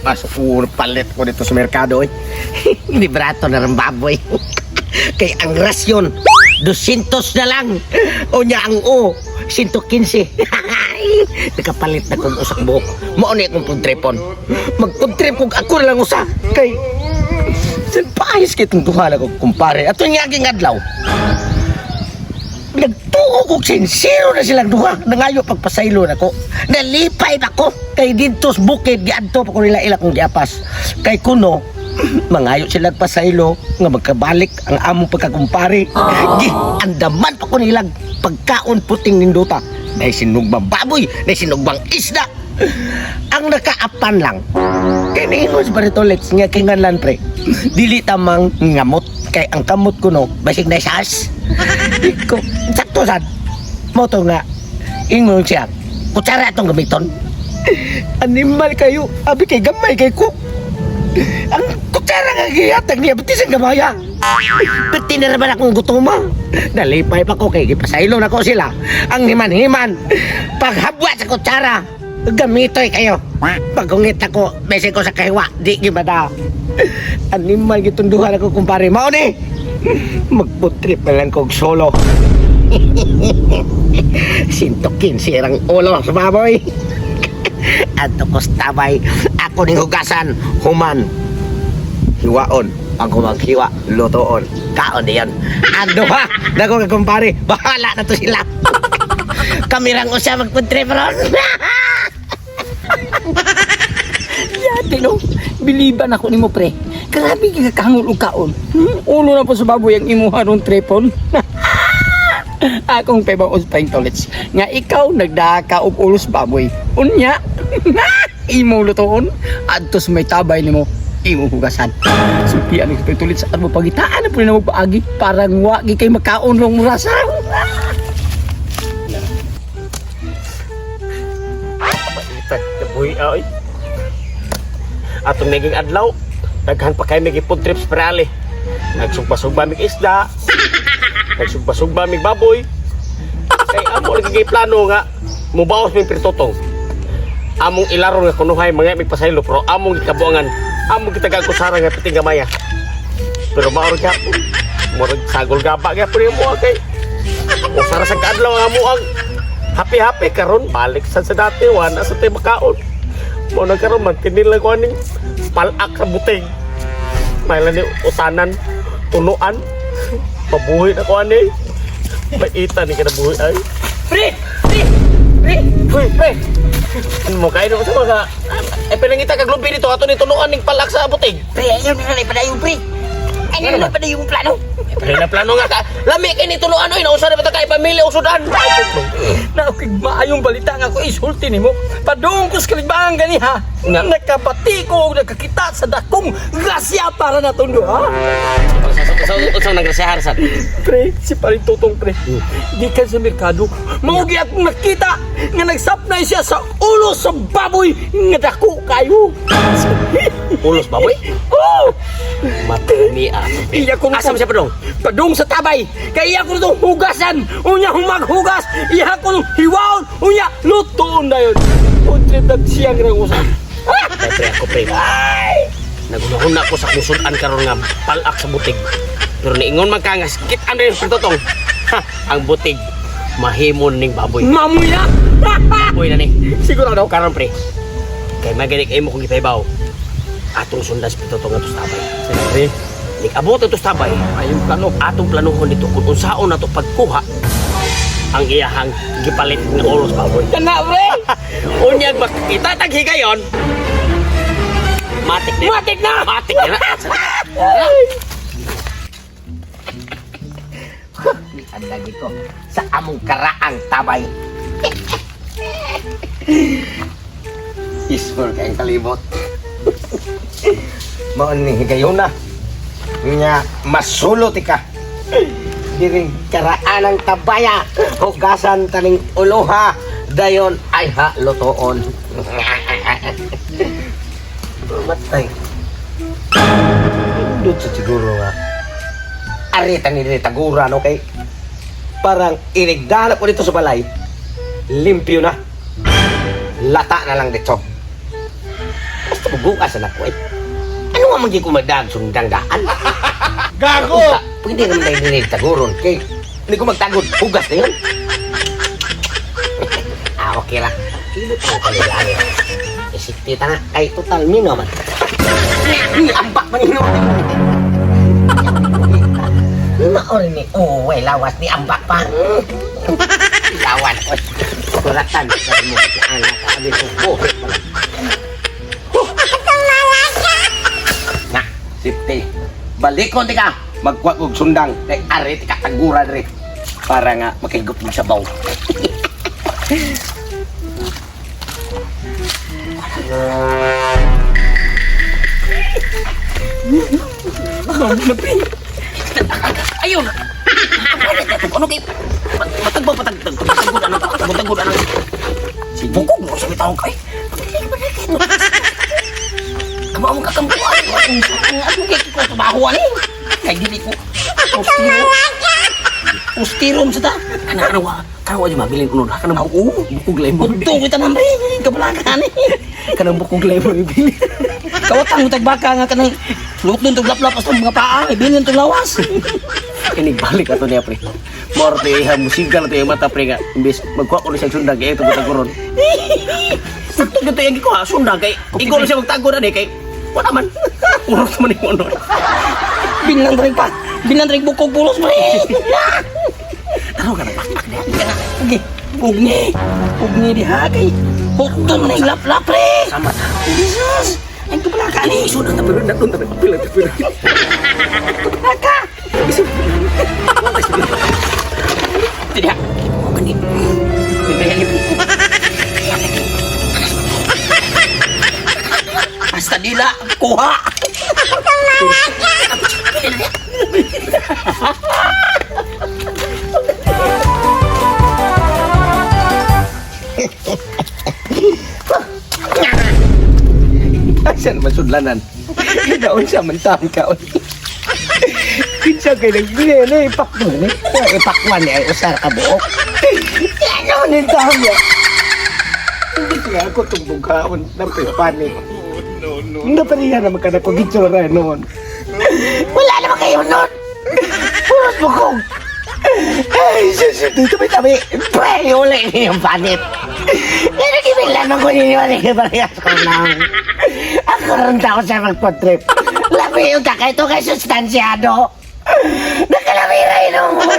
Mas palit ko dito sa merkado eh. Librato na ng baboy. Kay ang rasyon 200 na lang. O niya ang 115. Nakapalit na kong usak buhok. Mauni akong pagtripon. Magpagtripog ako na lang usa. Kay saan paayos kitong tuhala ko kumpare. Ato yung aking adlaw. Nagtuo ko sincero na silang duha. Nangayo pagpasaylo na ko. Nalipay na ko. Kay dito sa bukid giadto pa ko nila ila kong giapas. Kay kuno mangayo sila pasaylo nga magkabalik ang among pagkakumpare. Gi andaman pa ko nilang pagkaon puting ninduta. Nay sinugbang baboy, nay sinugbang isda. Ang nakaapan lang kay niinos baritolets nga kinganlan pre. Dili tamang ngamot kay ang kamot ko no basig na sas. Iko sakto sad. Moto nga ingon siya. Kutsara atong gamiton. Animal kayo, abi kay gamay kay ko. Ang kutsara nga giyatag niya, ba't isang gamaya? Ba't tinaraman akong gutuma? Nalipay pa ko kay gipasaylo na ko sila. Ang himan-himan, paghabwa sa kutsara, gamitoy kayo. Pagungit ako, besi ko sa kahiwa, di gimada. Animal gitunduhan ako kumpare. Mao ni, magputrip na lang kong solo. 115 sirang ulo sa baboy. Ato ko tabay, ako ning hugasan, human, hiwaon, pag maghiwa, lutoon, kaon diyan. Ando ha, dako ka kumpare, bahala na to sila. Kamirang usya magpuntrip ron. Yate no, biliban ako nimo pre. Grabe ka kahangol og kaon. Ulo na po sa baboy ang imuha ron tripon. Akong pebaos pa yung tolets nga ikaw nagdaka og ulos baboy. Unya, imo lutoon adtos may tabay nimo imo hugasan. Sumpian ni tolets at mo pagitaan na po na magpaagi parang wagi kay makaon rong rasa. Paitan, nabuhi ay. Atong naging adlaw, daghan pa kayo nagipod trips perali. Nagsugba-sugba mig isda. Nagsugba-sugba mig baboy. Kay amo lagi plano nga mubawas mig pirtotong. Among ilaro nga kunuhay mga mig pasaylo pero among gikabuangan, among gitagang kusara nga piting gamaya. Pero maor ka murag sagol gaba nga pero mo kay. Usara sa kadlaw nga mo ang happy karon balik sa dati wana sa tay makaon. Mo nagkaron man kinila ko aning palak sa buting. May lang ni utanan, tunuan. Pabuhi na ko ani. Maitan ni kada buhi ay. Pre! Ano mo kain mo sa mga pinangita kag lubi dito ato ni tunuan ning palak sa buting. Pre, ayaw nila ipadayon pre. Ayaw nila ipadayon yung plano. Pila plano nga ka. Lami kay ni tunuan oy nausa na bata kay pamilya o sudan. Naukig maayong balita nga ko isulti nimo. Padung ko sa kaligbaang gani ha. Nakapatiko nakakita sa dakong grasya para na tundo ha. Unsang nagrasyahan sad. Pre, si paring tutong pre. Di ka sa merkado. Maugi akong nakita nga nagsapnay siya sa ulo sa baboy nga dako kayo. Ulos baboy? Oh! Matani ah. Iya ko Asam siya padong. padung sa tabay. Kaya ko nito hugasan. Unya humaghugas. Iya ko hiwaon. Unya lutoon na yun. Puntrip na siyang rangusan. Pre ako pre. Nagulahon na ako sa kusudan karon nga palak sa butig. Pero niingon man ka nga skit ano yung pagtotong. Ha, ang butig mahimon ning baboy. Mamuya! Baboy na ni. Sigurado. Karon pre. Kay maganik ay mo kung ipaybaw. Atong sundas pagtotong atos tabay. Siyempre, Nik abot atos tabay. ayong plano. Atong planuhon dito kung unsaon nato pagkuha ang iyahang gipalit nga oros baboy. Kana, pre! Unyag makita taghigayon. Matik na. Matik na! Matik na. Ang lagi ko sa among karaang tabay. Isfor kayong kalibot. Maon ni higayon na. Nga masulot ka. Diring karaan ng tabaya. Hugasan taning uloha. Dayon ay ha lutoon. Matay. Doon sa siguro nga. Aritan ni Taguran, okay? Parang inigdala ko dito sa balay. Limpyo na. Lata na lang dito. Basta Bukas anak ko eh. Ano nga magiging kumadag sundang daan? Gago! Pwede naman tayo nilid taguron. Kay, hindi ko magtagod. Hugas na yun. Okay lang. Silot ang kaligaan yun. Isikti ta nga. Kay total mino man. Ambak man yun. Maorin ni Uwe, lawas ni ambak pa. Lawan. Kuratan. Sabi mo, anak ka. Sabi ko, buhit pala. Na, sipti. Balikon di ka. Magkwag og sundang. Kay ari, tika taguran rin. Para nga makigup mo sa baw. Ayun! Ano kayo? Matagod ano? Si Bukog mo, sabi tao kay. Kama mo kakampuan. Ano kayo ko trabahoan eh? Kay dili ko. Ustirom sa ta. Kanawa yung mabiling unod. Kanang bukog lemon. Bukog kita naman rin. Kabalakan eh. Kanang bukog lemon ibili. Kawatang mo tagbaka nga kanang luot doon tuglap-lap sa mga paa. Ibilin itong lawas. Balik ato niya pre. Morte iha musigal ato yung mata pre nga. Imbis magkuha ko na siyang sundag. Kaya ito magtaguron. Ito yung ko ha. Sundag kay. Ikaw na siya magtaguron eh. Kay wala man. Uros man yung unod. Binandring pa. Binandring bukog pulos pre. Ano ka nagpakpak niya? Okay. Ugni diha kay. Hukton na yung lap-lap pre. Sama sa Jesus. Ang kapalakan eh. Sunang na pero natun tapi papilang tapi. Kapalaka. Tidak. Oh kani. Bibili buku. Basta dila kuha. Asan masudlanan? Daon siya mantang kaon. Kinsa kay nagbili na ipakwan eh. Ipakwan eh, ay usar ka buok. Ano ni tama? Hindi kaya ako tumbog kaon ng pipanik. No. Hindi pa niya naman ka na pag-itsura noon. Wala naman kayo noon. Puros bukong. Ay, dito may tabi. Pre, uli niyo yung panit. Kaya nagimilan ko ninyo ang parehas ko nang. Ako rin tao sa magpa-trip. Labi yung taka ito kay sustansyado. Nakalamiray ng ulo.